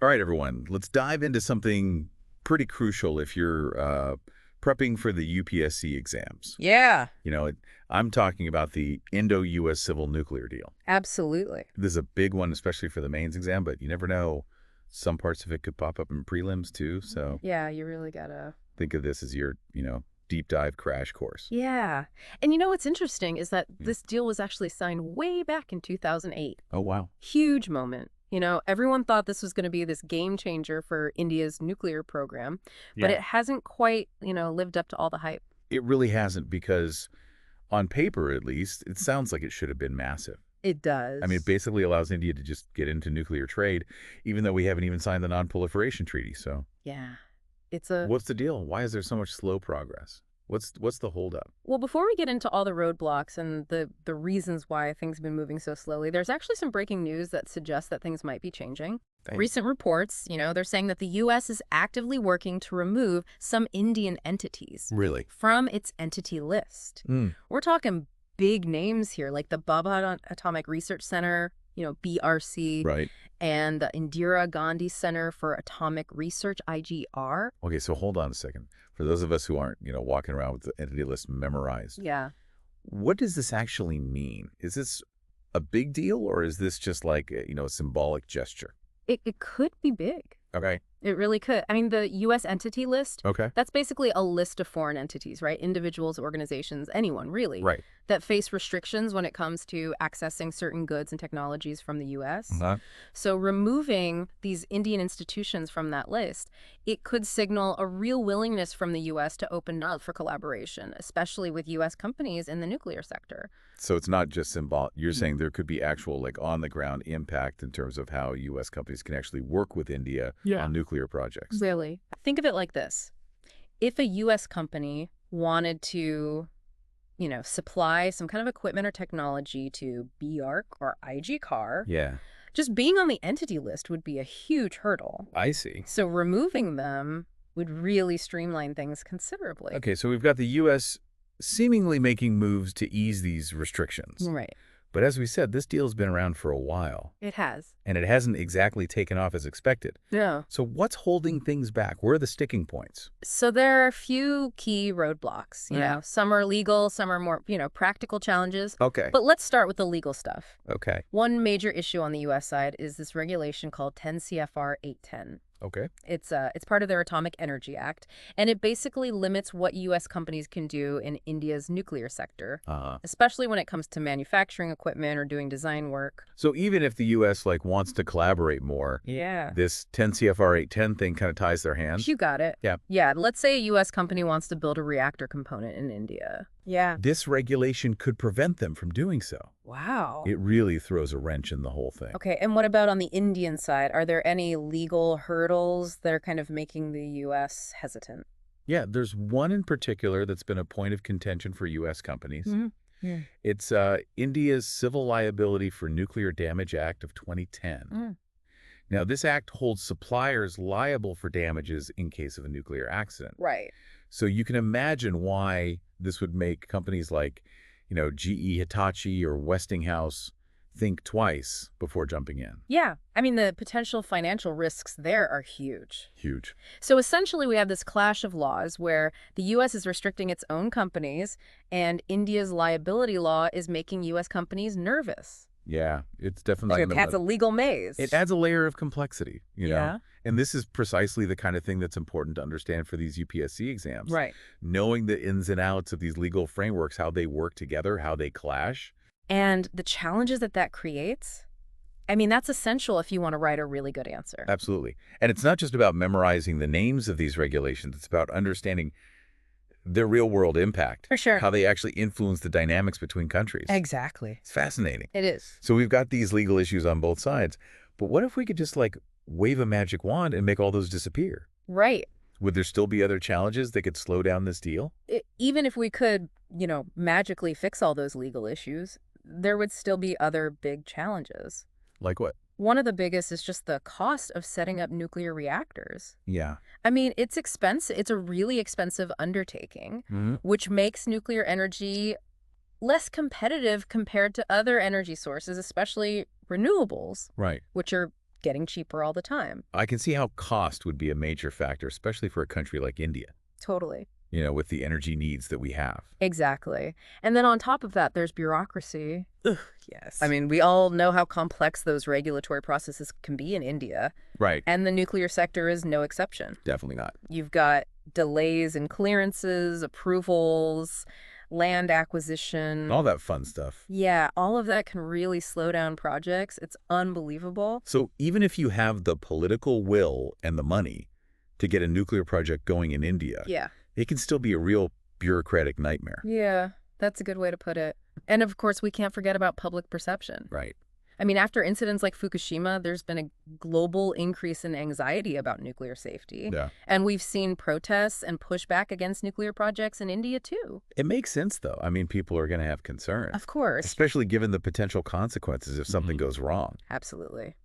All right, everyone, let's dive into something pretty crucial if you're prepping for the UPSC exams. Yeah, I'm talking about the Indo-U.S. civil nuclear deal. absolutely. This is a big one, especially for the mains exam, but you never know. Some parts of it could pop up in prelims, too, so Yeah, you really gotta. think of this as your, deep dive crash course. Yeah. And what's interesting is that this deal was actually signed way back in 2008. Oh, wow. Huge moment. Everyone thought this was going to be this game changer for India's nuclear program, but it hasn't quite, lived up to all the hype. It really hasn't because, on paper at least, it sounds like it should have been massive. It does. I mean, it basically allows India to just get into nuclear trade, even though we haven't even signed the non-proliferation treaty. So, Yeah. It's a... what's the deal? Why is there so much slow progress? What's the holdup? Well, before we get into all the roadblocks and the reasons why things have been moving so slowly, there's actually some breaking news that suggests that things might be changing. Thanks. Recent reports, they're saying that the U.S. is actively working to remove some Indian entities Really? from its entity list. We're talking big names here, like the Bhabha Atomic Research Center, BRC, Right. and the Indira Gandhi Center for Atomic Research, IGR. Okay, so hold on a second. For those of us who aren't, walking around with the entity list memorized, Yeah. what does this actually mean? Is this a big deal, or is this just like, a symbolic gesture? It could be big. Okay. It really could. I mean, the U.S. entity list, Okay. that's basically a list of foreign entities, right? Individuals, organizations, anyone, really, Right. that face restrictions when it comes to accessing certain goods and technologies from the U.S. So removing these Indian institutions from that list, it could signal a real willingness from the U.S. to open up for collaboration, especially with U.S. companies in the nuclear sector. So it's not just symbolic. You're saying there could be actual, like, on-the-ground impact in terms of how U.S. companies can actually work with India on nuclear projects. Really? Think of it like this. If a U.S. company wanted to, supply some kind of equipment or technology to BARC or IGCAR, Yeah. just being on the entity list would be a huge hurdle. I see. So removing them would really streamline things considerably. Okay, so we've got the U.S. seemingly making moves to ease these restrictions. Right. But as we said, this deal's been around for a while, It has. and it hasn't exactly taken off as expected. Yeah. So what's holding things back? Where are the sticking points? So there are a few key roadblocks, Some are legal, some are more, practical challenges. Okay. But let's start with the legal stuff. Okay. One major issue on the U.S. side is this regulation called 10 CFR 810. Okay. It's part of their Atomic Energy Act, and it basically limits what U.S. companies can do in India's nuclear sector, especially when it comes to manufacturing equipment or doing design work. So even if the U.S. wants to collaborate more, this 10 CFR 810 thing kind of ties their hands? You got it. Yeah. Yeah, let's say a U.S. company wants to build a reactor component in India. Yeah. This regulation could prevent them from doing so. Wow. It really throws a wrench in the whole thing. Okay, and what about on the Indian side? Are there any legal hurdles that are kind of making the U.S. hesitant? Yeah, there's one in particular that's been a point of contention for U.S. companies. Yeah. It's India's Civil Liability for Nuclear Damage Act of 2010. Now, this act holds suppliers liable for damages in case of a nuclear accident. Right. So you can imagine why this would make companies like, GE Hitachi or Westinghouse think twice before jumping in. Yeah. I mean, the potential financial risks there are huge. Huge. So essentially, we have this clash of laws where the U.S. is restricting its own companies and India's liability law is making U.S. companies nervous. Yeah, it's definitely... It adds a legal maze. It adds a layer of complexity, Yeah. And this is precisely the kind of thing that's important to understand for these UPSC exams. Right. Knowing the ins and outs of these legal frameworks, how they work together, how they clash. And the challenges that creates, I mean, that's essential if you want to write a really good answer. Absolutely. And it's not just about memorizing the names of these regulations. It's about understanding their real-world impact. For sure. How they actually influence the dynamics between countries. Exactly. It's fascinating. It is. So we've got these legal issues on both sides. But what if we could just, wave a magic wand and make all those disappear? Right. Would there still be other challenges that could slow down this deal? Even if we could, magically fix all those legal issues, there would still be other big challenges. Like what? One of the biggest is just the cost of setting up nuclear reactors. Yeah. I mean, it's expensive. It's a really expensive undertaking, which makes nuclear energy less competitive compared to other energy sources, especially renewables, Right. which are getting cheaper all the time. I can see how cost would be a major factor, especially for a country like India, Totally. with the energy needs that we have. Exactly. And then on top of that, there's bureaucracy. Ugh, yes. I mean, we all know how complex those regulatory processes can be in India. Right. And the nuclear sector is no exception. Definitely not. You've got delays in clearances, approvals, land acquisition. All that fun stuff. Yeah, all of that can really slow down projects. It's unbelievable. So even if you have the political will and the money to get a nuclear project going in India, Yeah. it can still be a real bureaucratic nightmare. Yeah, that's a good way to put it. And of course, we can't forget about public perception. Right. I mean, after incidents like Fukushima, there's been a global increase in anxiety about nuclear safety. Yeah. And we've seen protests and pushback against nuclear projects in India, too. It makes sense, though. I mean, people are going to have concerns. Of course. Especially given the potential consequences if something goes wrong. Absolutely.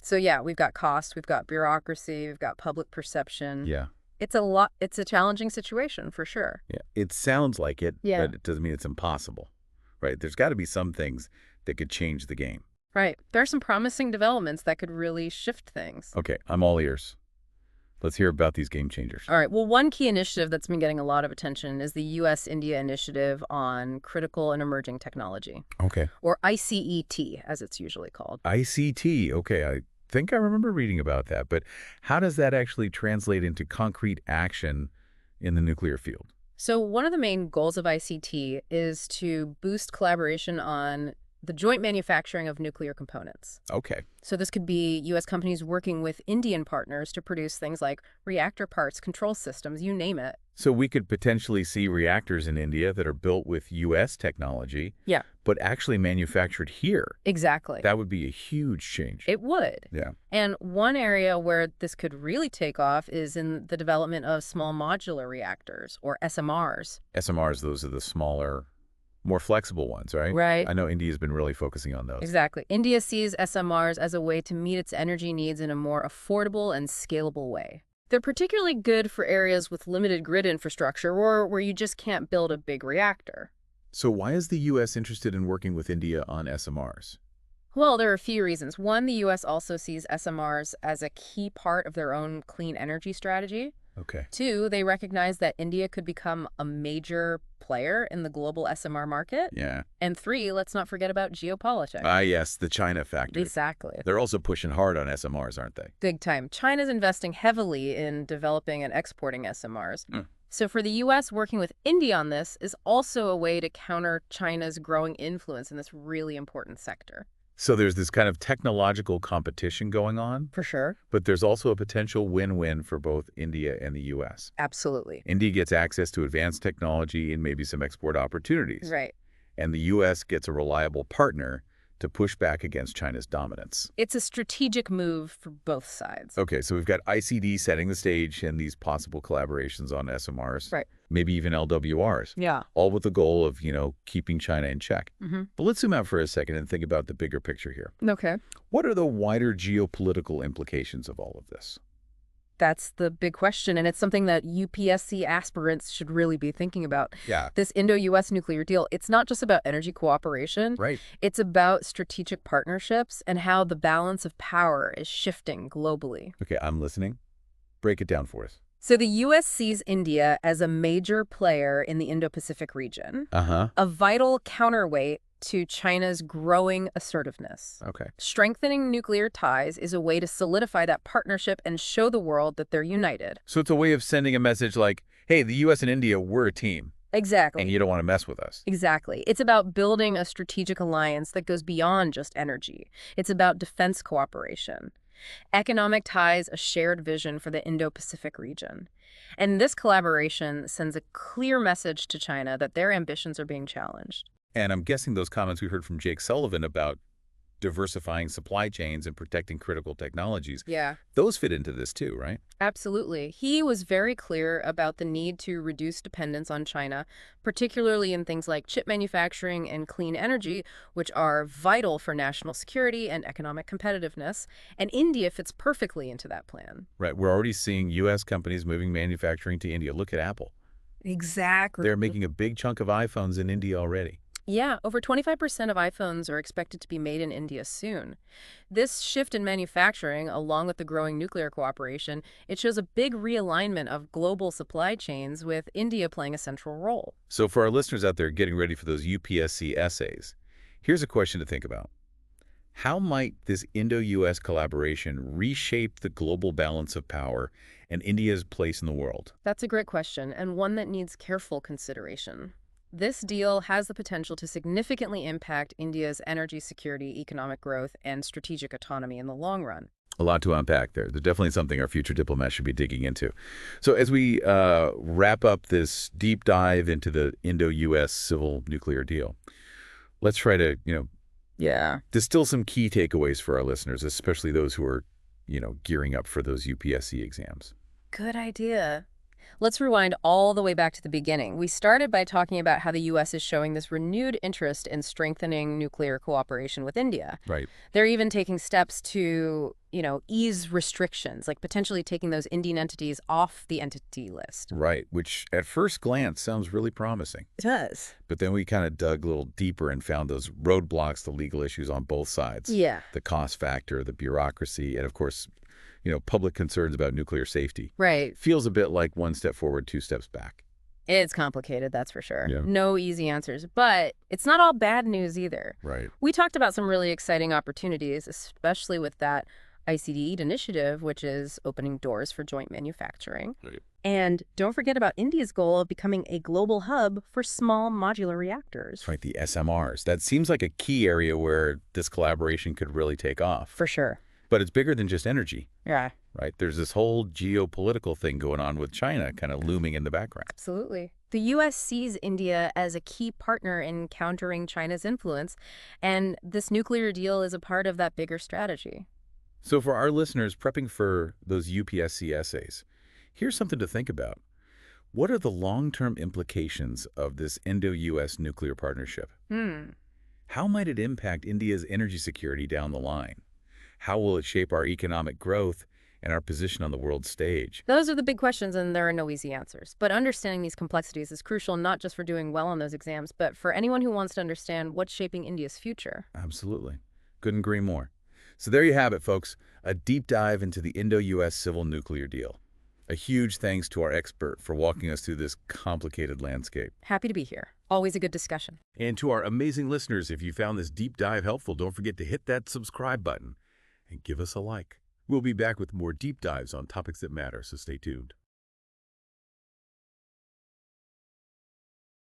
So, yeah, we've got cost, we've got bureaucracy, we've got public perception. Yeah. It's a lot. It's a challenging situation, for sure. Yeah. It sounds like it, Yeah. but it doesn't mean it's impossible. Right. There's got to be some things that could change the game. Right. There are some promising developments that could really shift things. Okay. I'm all ears. Let's hear about these game changers. All right. Well, one key initiative that's been getting a lot of attention is the U.S.-India Initiative on Critical and Emerging Technology, Okay. or ICET, as it's usually called. ICT. Okay. I think I remember reading about that. But how does that actually translate into concrete action in the nuclear field? So one of the main goals of ICT is to boost collaboration on the joint manufacturing of nuclear components. Okay. So this could be U.S. companies working with Indian partners to produce things like reactor parts, control systems, you name it. So we could potentially see reactors in India that are built with U.S. technology, Yeah. but actually manufactured here. Exactly. That would be a huge change. It would. Yeah. And one area where this could really take off is in the development of small modular reactors, or SMRs. SMRs, those are the smaller, more flexible ones, right? Right. I know India's been really focusing on those. Exactly. India sees SMRs as a way to meet its energy needs in a more affordable and scalable way. They're particularly good for areas with limited grid infrastructure or where you just can't build a big reactor. So why is the U.S. interested in working with India on SMRs? Well, there are a few reasons. One, the U.S. also sees SMRs as a key part of their own clean energy strategy. Okay. Two, they recognize that India could become a major player in the global SMR market. Yeah. And three, let's not forget about geopolitics. Ah, yes, the China factor. Exactly. They're also pushing hard on SMRs, aren't they? Big time. China's investing heavily in developing and exporting SMRs. Mm. So for the U.S., working with India on this is also a way to counter China's growing influence in this really important sector. So there's this kind of technological competition going on, For sure. but there's also a potential win-win for both India and the U.S. Absolutely. India gets access to advanced technology and maybe some export opportunities. Right. And the U.S. gets a reliable partner to push back against China's dominance. It's a strategic move for both sides. Okay, so we've got ICD setting the stage and these possible collaborations on SMRs. Right. Maybe even LWRs. Yeah. All with the goal of, keeping China in check. Mm-hmm. But let's zoom out for a second and think about the bigger picture here. Okay. What are the wider geopolitical implications of all of this? That's the big question, and it's something that UPSC aspirants should really be thinking about. Yeah. This Indo-U.S. nuclear deal, it's not just about energy cooperation. Right. It's about strategic partnerships and how the balance of power is shifting globally. Okay, I'm listening. Break it down for us. So the U.S. sees India as a major player in the Indo-Pacific region, Uh-huh. a vital counterweight to China's growing assertiveness. Okay. Strengthening nuclear ties is a way to solidify that partnership and show the world that they're united. So it's a way of sending a message like, hey, the U.S. and India, we're a team, Exactly. and you don't want to mess with us. Exactly. It's about building a strategic alliance that goes beyond just energy. It's about defense cooperation. Economic ties, a shared vision for the Indo-Pacific region. And this collaboration sends a clear message to China that their ambitions are being challenged. And I'm guessing those comments we heard from Jake Sullivan about diversifying supply chains and protecting critical technologies, Yeah. those fit into this too, right? Absolutely. He was very clear about the need to reduce dependence on China, particularly in things like chip manufacturing and clean energy, which are vital for national security and economic competitiveness. And India fits perfectly into that plan. Right. We're already seeing U.S. companies moving manufacturing to India. Look at Apple. Exactly. They're making a big chunk of iPhones in India already. Yeah, over 25% of iPhones are expected to be made in India soon. This shift in manufacturing, along with the growing nuclear cooperation, it shows a big realignment of global supply chains with India playing a central role. So for our listeners out there getting ready for those UPSC essays, here's a question to think about. How might this Indo-US collaboration reshape the global balance of power and India's place in the world? That's a great question, and one that needs careful consideration. This deal has the potential to significantly impact India's energy security, economic growth, and strategic autonomy in the long run. A lot to unpack there. There's definitely something our future diplomats should be digging into. So as we wrap up this deep dive into the Indo-US civil nuclear deal, let's try to, Yeah. distill some key takeaways for our listeners, especially those who are, gearing up for those UPSC exams. Good idea. Let's rewind all the way back to the beginning. We started by talking about how the U.S. is showing this renewed interest in strengthening nuclear cooperation with India. Right. They're even taking steps to, ease restrictions, like potentially taking those Indian entities off the entity list. Right, which at first glance sounds really promising. It does. But then we kind of dug a little deeper and found those roadblocks to legal issues on both sides. Yeah. The cost factor, the bureaucracy, and of course, public concerns about nuclear safety. Right. Feels a bit like one step forward, two steps back. It's complicated, that's for sure. Yeah. No easy answers, but it's not all bad news either. Right. We talked about some really exciting opportunities, especially with that ICD initiative, which is opening doors for joint manufacturing. Right. And don't forget about India's goal of becoming a global hub for small modular reactors. Right, the SMRs. That seems like a key area where this collaboration could really take off. For sure. But it's bigger than just energy. Yeah. Right? There's this whole geopolitical thing going on with China kind of looming in the background. Absolutely. The U.S. sees India as a key partner in countering China's influence, and this nuclear deal is a part of that bigger strategy. So for our listeners prepping for those UPSC essays, here's something to think about. What are the long-term implications of this Indo-US nuclear partnership? How might it impact India's energy security down the line? How will it shape our economic growth and our position on the world stage? Those are the big questions, and there are no easy answers. But understanding these complexities is crucial not just for doing well on those exams, but for anyone who wants to understand what's shaping India's future. Absolutely. Couldn't agree more. So there you have it, folks. A deep dive into the Indo-US civil nuclear deal. A huge thanks to our expert for walking us through this complicated landscape. Happy to be here. Always a good discussion. And to our amazing listeners, if you found this deep dive helpful, don't forget to hit that subscribe button and give us a like. We'll be back with more deep dives on topics that matter, so stay tuned.